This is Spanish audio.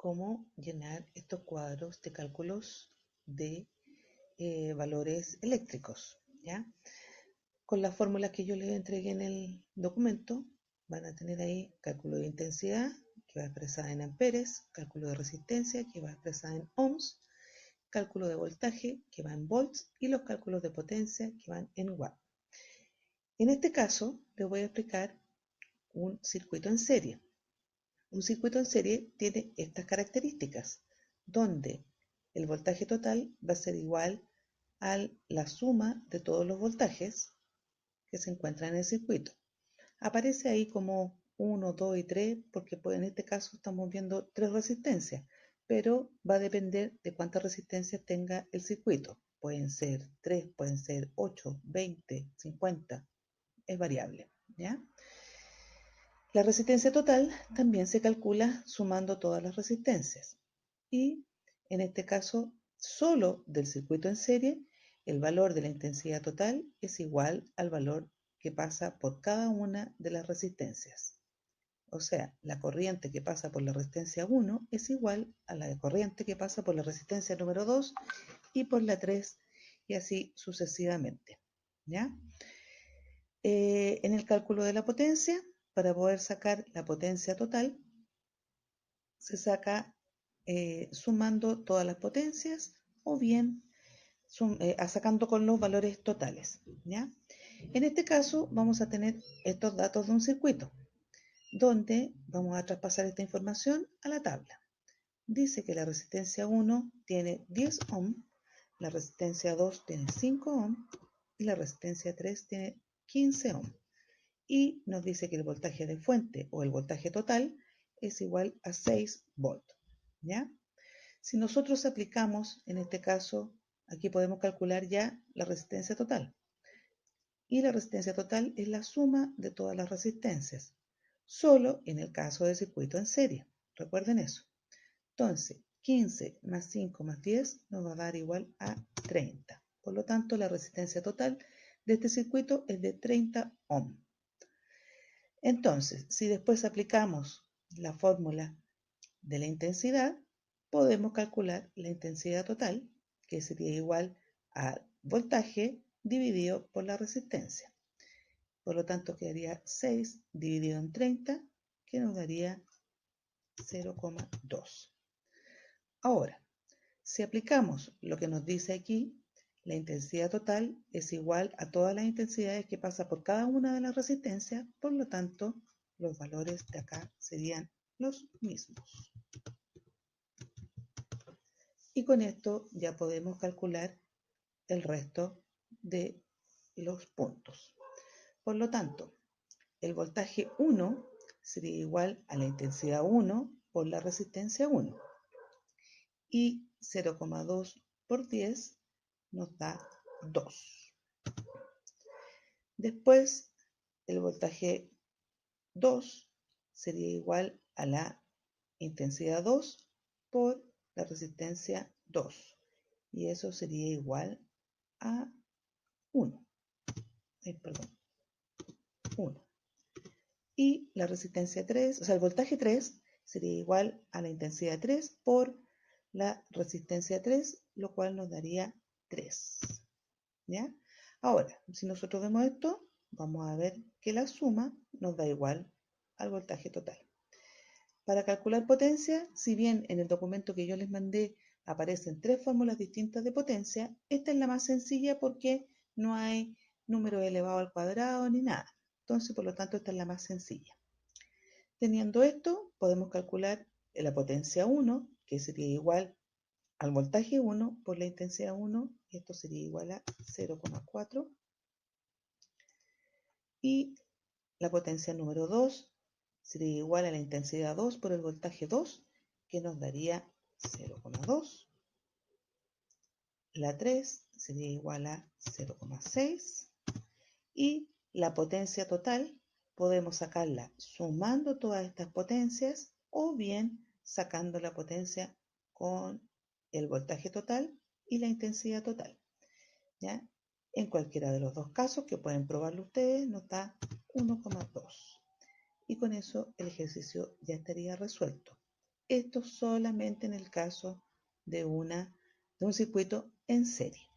cómo llenar estos cuadros de cálculos de valores eléctricos, ¿ya? Con las fórmulas que yo les entregué en el documento, van a tener ahí cálculo de intensidad, que va expresada en amperes, cálculo de resistencia, que va expresada en ohms, cálculo de voltaje, que va en volts, y los cálculos de potencia, que van en watts. En este caso, les voy a explicar un circuito en serie. Un circuito en serie tiene estas características, donde el voltaje total va a ser igual a la suma de todos los voltajes que se encuentran en el circuito. Aparece ahí como 1, 2 y 3, porque en este caso estamos viendo 3 resistencias, pero va a depender de cuántas resistencias tenga el circuito. Pueden ser 3, pueden ser 8, 20, 50, es variable, ¿ya? La resistencia total también se calcula sumando todas las resistencias. Y en este caso, solo del circuito en serie, el valor de la intensidad total es igual al valor que pasa por cada una de las resistencias. O sea, la corriente que pasa por la resistencia 1 es igual a la corriente que pasa por la resistencia número 2 y por la 3 y así sucesivamente, ¿ya? En el cálculo de la potencia, para poder sacar la potencia total, se saca sumando todas las potencias o bien sacando con los valores totales, ¿ya? En este caso vamos a tener estos datos de un circuito, donde vamos a traspasar esta información a la tabla. Dice que la resistencia 1 tiene 10 ohm, la resistencia 2 tiene 5 ohm y la resistencia 3 tiene 15 ohm. Y nos dice que el voltaje de fuente o el voltaje total es igual a 6 volts, ¿ya? Si nosotros aplicamos, en este caso, aquí podemos calcular ya la resistencia total. Y la resistencia total es la suma de todas las resistencias, solo en el caso del circuito en serie. Recuerden eso. Entonces, 15 más 5 más 10 nos va a dar igual a 30. Por lo tanto, la resistencia total de este circuito es de 30 ohm. Entonces, si después aplicamos la fórmula de la intensidad, podemos calcular la intensidad total, que sería igual al voltaje dividido por la resistencia. Por lo tanto, quedaría 6 dividido en 30, que nos daría 0,2. Ahora, si aplicamos lo que nos dice aquí, la intensidad total es igual a todas las intensidades que pasa por cada una de las resistencias, por lo tanto, los valores de acá serían los mismos. Y con esto ya podemos calcular el resto de los puntos. Por lo tanto, el voltaje 1 sería igual a la intensidad 1 por la resistencia 1. Y 0,2 por 10 nos da 2. Después, el voltaje 2 sería igual a la intensidad 2 por la resistencia 2. Y eso sería igual a 1. Perdón, 1. Y la resistencia 3, o sea, el voltaje 3 sería igual a la intensidad 3 por la resistencia 3, lo cual nos daría 3. ¿Ya? Ahora, si nosotros vemos esto, vamos a ver que la suma nos da igual al voltaje total. Para calcular potencia, si bien en el documento que yo les mandé aparecen 3 fórmulas distintas de potencia, esta es la más sencilla porque no hay número elevado al cuadrado ni nada. Entonces, por lo tanto, esta es la más sencilla. Teniendo esto, podemos calcular la potencia 1, que sería igual al voltaje 1 por la intensidad 1, y esto sería igual a 0,4. Y la potencia número 2 sería igual a la intensidad 2 por el voltaje 2, que nos daría 0,2. La 3 sería igual a 0,6. Y la potencia total podemos sacarla sumando todas estas potencias o bien sacando la potencia con el voltaje total y la intensidad total, ¿ya? En cualquiera de los dos casos, que pueden probarlo ustedes, nos da 1,2. Y con eso el ejercicio ya estaría resuelto. Esto solamente en el caso de un circuito en serie.